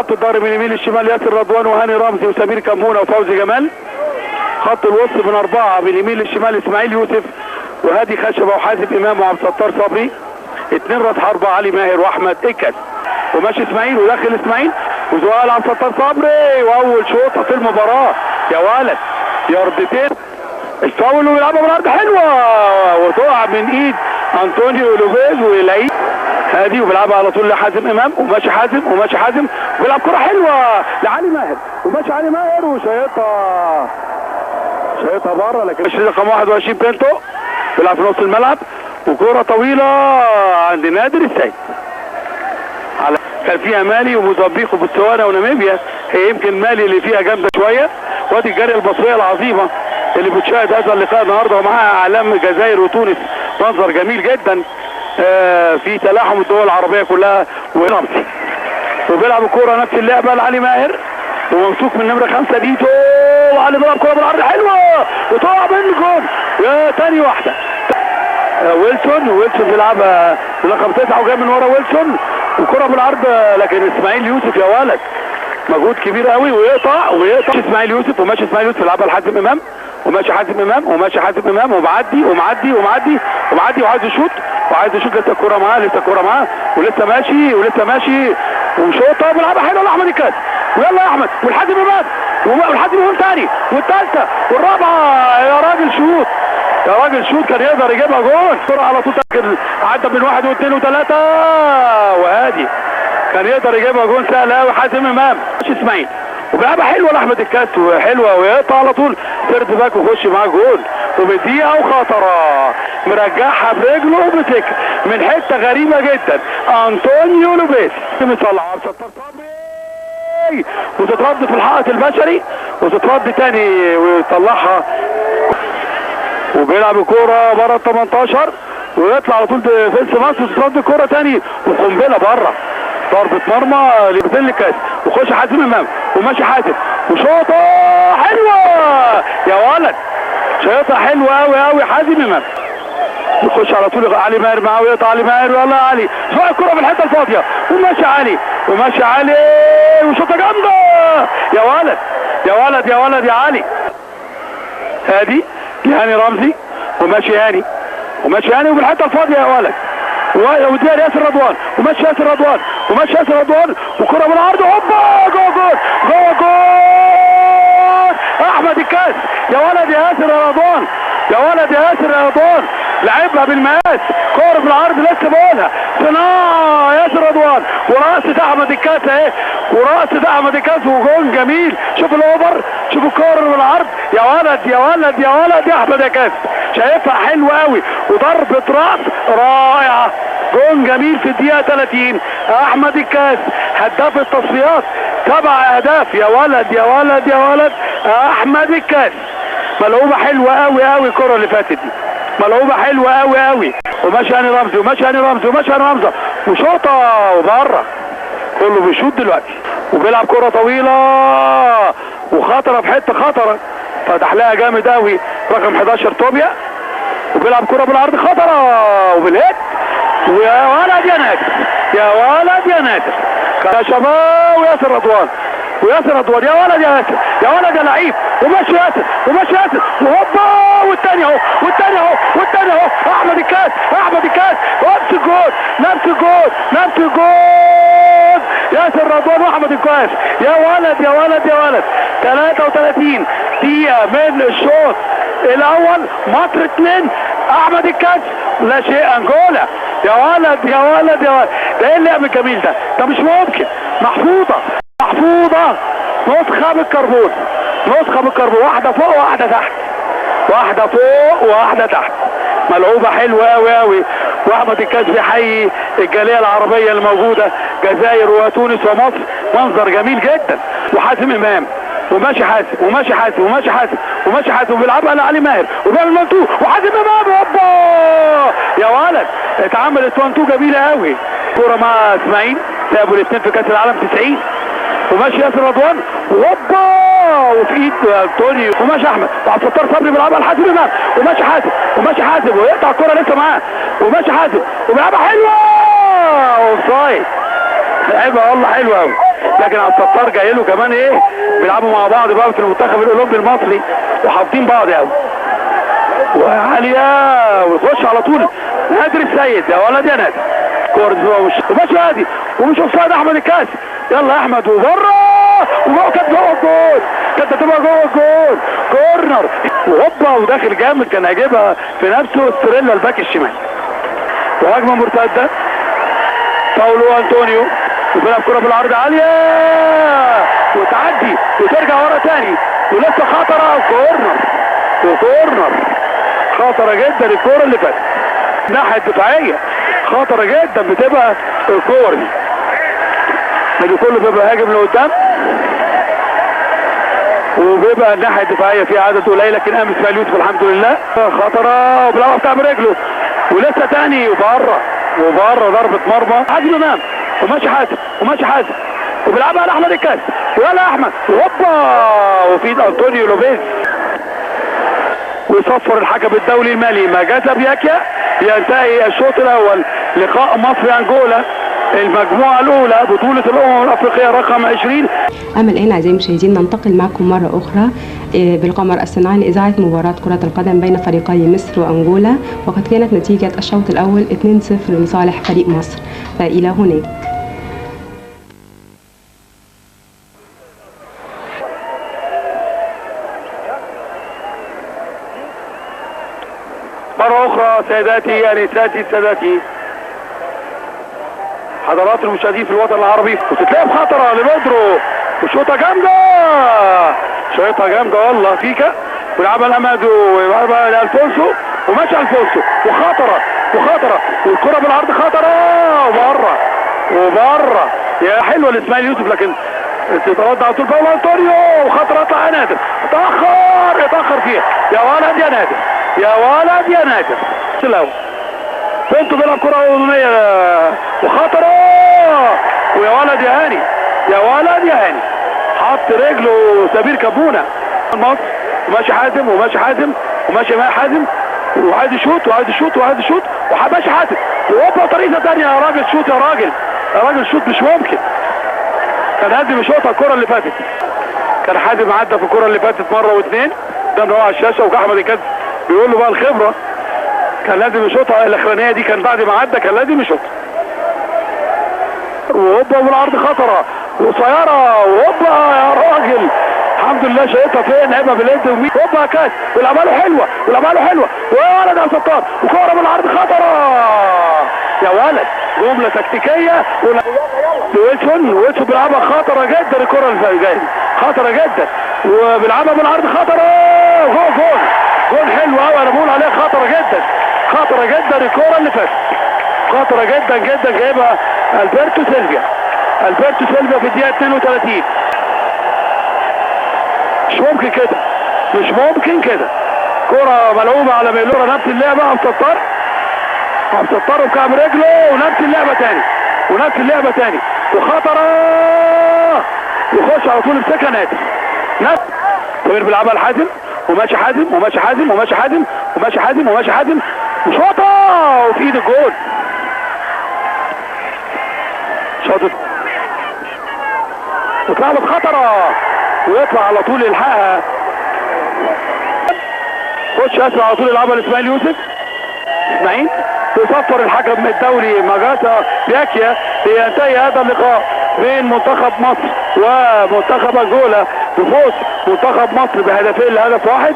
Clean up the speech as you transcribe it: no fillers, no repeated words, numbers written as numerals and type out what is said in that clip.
خط الظهر من اليمين للشمال ياسر رضوان وهاني رمزي وسمير كمونه وفوزي جمال. خط الوسط من 4 من اليمين للشمال اسماعيل يوسف وهادي خشبه وحازم امام وعبد الستار صبري. 2 راس حربه علي ماهر واحمد اكس. وماشي اسماعيل وداخل اسماعيل وزوال عبد الستار صبري واول شوطه في المباراه يا ولد ياردتين. الفاول ويلعبها بالارض حلوه وتقع من ايد انطونيو لوبيز ويلاقيه هادي وبيلعبها على طول لحازم امام وماشي حازم وماشي حازم وبيلعب كره حلوه لعلي ماهر وماشي علي ماهر وشايطها بره لكن مش رقم 21 بينتو بيلعب في نص الملعب وكره طويله عند نادر السيد. كان فيها مالي وموزمبيق وبوتسوانا وناميبيا. هي يمكن مالي اللي فيها جامده شويه. وادي الجاريه المصريه العظيمه اللي بتشاهد هذا اللقاء النهارده ومعاها اعلام الجزائر وتونس. منظر جميل جدا في تلاحم الدول العربيه كلها. ورمزي وبيلعب الكوره نفس اللعبه لعلي ماهر وممسوك من نمره 5 ديتو وعلي بيلعب كوره بالعرض حلوه وتقع من جول. يا تاني واحده ويلسون بيلعبها رقم 9 وجاي من ورا ويلسون وكره بالعرض لكن اسماعيل يوسف يا ولد مجهود كبير قوي ويقطع اسماعيل يوسف وماشي اسماعيل يوسف يلعبها لحازم امام وماشي حازم امام ومعدي وعايز يشوط لسه الكوره معاه ولسه ماشي وشوطه بيلعبها حلوه لاحمد الكاس ويلا يا احمد والحازم امام تاني والثالثه والرابعه يا راجل شوط كان يقدر يجيبها جول. الكوره على طول عدى من 1 و2 و3 وهادي كان يقدر يجيبها جول سهل قوي. حازم امام مش اسماعيل وبيلعبها حلوه لاحمد الكاس وحلوه ويقطع على طول سيرت باك ويخش معاه جول وبدقيقه وخطره مرجعها برجله وبتك من حته غريبه جدا انطونيو لوبيز مطلع عبد الستار صبري وتترد في الحائط البشري وتترد تاني ويطلعها وبيلعب الكوره بره ال 18 ويطلع على طول ديفنس مصر وتترد الكوره تاني وقنبله بره ضربه مرمى لبتل الكاس وخش حازم امام وماشي حازم وشوطه حلوه يا ولد شوطه حلوه قوي حازم امام يخش على طول علي ماهر معاه ويقطع علي ماهر ويلا علي زق الكره في الحته الفاضيه وماشي علي وشوطه جامده يا ولد يا علي. هادي لهاني رمزي وماشي هاني وبالحته الفاضيه يا ولد وديها لياسر رضوان وماشي ياسر رضوان وكره بالعرض هوبا جول احمد الكاس يا ولد يا ياسر رضوان لعبها بالمقاس كوره بالعرض لسه بقولها صناعه ياسر رضوان ورقصه احمد الكاس اهي وجول جميل. شوف الاوفر شوف الكوره بالعرض يا ولد يا احمد الكاس شايفها حلوه قوي وضربه راس رائعه جول جميل في الدقيقه 30. احمد الكاس هداف التصفيات 7 اهداف يا ولد احمد الكاس. ملعوبه حلوه قوي الكره اللي فاتت دي ملعوبه حلوه قوي وماشي هاني رمزي وشوطه وبره كله بيشوط دلوقتي وبيلعب كره طويله وخطره في حته خطره فتح لها جامد قوي رقم 11 توبيا وبيلعب كره بالعرض خطره وبالهيد ويا ولد يا نادر كشباب وياسر رضوان يا ولد يا لعيب وماشي ياسر وهوبا والتاني اهو احمد الكاس نفس الجول ياسر رضوان واحمد الكاس يا ولد 33 دقيقة من الشوط الاول مصر 2 احمد الكاس لا شيء انجولا يا ولد ده ايه اللعب الجميل ده مش ممكن. محفوظة نسخة بالكربون واحدة فوق واحدة تحت ملعوبة حلوة قوي واحمد الكاس بيحيي الجالية العربية الموجودة جزائر وتونس ومصر منظر جميل جدا. وحازم امام وماشي حازم وبيلعبها لعلي ماهر وبيعمل 1-2 وحازم امام هوبا يا ولد اتعملت 1-2 جميلة قوي. كورة مع اسماعيل سابوا الاثنين في كاس العالم 90 وماشي ياسر رضوان وهوبا وفي ايد انطونيو وماشي احمد وعبد الستار صبري بيلعبها لحازم امام وماشي حازم ويقطع الكوره لسه معاه وماشي حازم وبيلعبها حلوه اوفسايد لعبها والله حلوه قوي لكن عبد الستار جاي له كمان ايه، بيلعبوا مع بعض بقى في المنتخب الاولمبي المصري وحاطين بعض قوي. وعاليه ويخش على طول نادر السيد، يا ولد يا نادر. كورة وماشي هادي ومش اوفسايد احمد الكاس. يلا يا احمد وبره وجوه، كانت جوه الجول، كانت هتبقى جوه الجول. كورنر وهوبا وداخل جامد، كان هيجيبها في نفسه ستريلا الباك الشمال. وهجمه مرتده باولو انطونيو وبيلعب كرة بالعرض عاليه وتعدي وترجع ورا تاني ولسه خطره وكورنر. وكورنر خطره جدا الكوره اللي فاتت، الناحيه الدفاعيه خطره جدا بتبقى الكور دي. اللي كله بيبقى هاجم لقدام وبيبقى الناحيه الدفاعيه فيها عدد قليل، لكن قام اسماعيل يوسف الحمد لله خطره وبيلعبها بتاع برجله ولسه تاني وبره ضربه مرمى. حازم امام وماشي حازم وماشي حازم وبيلعبها لاحمد الكاس. ويلا احمد وهوبا وفي انطونيو لوبيز. ويصفر الحكم الدولي المالي مجازا بياكيا. ينتهي الشوط الاول لقاء مصر انجولا المجموعه الاولى بطوله الامم الافريقيه رقم 20. اما الان اعزائي المشاهدين ننتقل معكم مره اخرى بالقمر الصناعي لاذاعه مباراه كره القدم بين فريقي مصر وانجولا، وقد كانت نتيجه الشوط الاول 2-0 لصالح فريق مصر. فالى هناك. مرة أخرى سيداتي أنساتي سادتي حضرات المشاهدين في الوطن العربي، وتتلعب خطرة لبدرو وشوطة جامدة، شوطة جامدة والله فيكا، ويلعبها لأمادو ويلعبها لألفونسو وماشي ألفونسو وخطرة والكرة بالعرض خطرة وبره يا حلوة لإسماعيل يوسف، لكن تتردد على طول باولو انطونيو وخطرة طلع نادر، اتأخر فيها يا ولد يا نادر يا نادر. الاول بنته بيلعب كرة أمامية وخطرة ويا ولد يا هاني حط رجله سمير كابونا مصر وماشي حازم وماشي حازم وعايز يشوط وماشي حازم وهوبا طريقة تانية. يا راجل شوط يا راجل شوط مش ممكن. كان حازم يشوطها الكرة اللي فاتت، كان حازم عدى في الكرة اللي فاتت مرة واثنين قدام هو على الشاشة، وأحمد الكاس بيقول له بقى الخبرة كان لازم يشوطها الاخرانيه دي، كان بعد ما عدى كان لازم يشوطها. وهوبا بالعرض خطره وقصيره وهوبا يا راجل الحمد لله شايطها فين، لعبها باليد ومين هوبا كاس ولعبها له حلوه ويا ولد يا ستار وكوره بالعرض خطره يا ولد، جمله تكتيكيه ويلسون بيلعبها خطره جدا، الكره اللي جايه خطره جدا وبيلعبها بالعرض خطره جول حلو قوي. انا بقول عليها خطره جدا الكوره اللي فاتت خطره جدا جايبها البرتو سيلفيا في الدقيقه 32. مش ممكن كده كوره ملعوبه على ميلورا، نفس اللعبه عبد الستار وكعب رجله ونفس اللعبه تاني وخطره يخش على طول يمسكها نادر. سمير بيلعبها لحازم وماشي حازم وشوطه وفي ايد الجول. شوطه واتلعبت خطره ويطلع على طول يلحقها، خش اسرع على طول يلعبها لاسماعيل يوسف. اسماعيل يصفر الحكم الدولي مجازا بياكيا. لينتهي هذا اللقاء بين منتخب مصر ومنتخب انجولا بفوز منتخب مصر بهدفين لهدف واحد.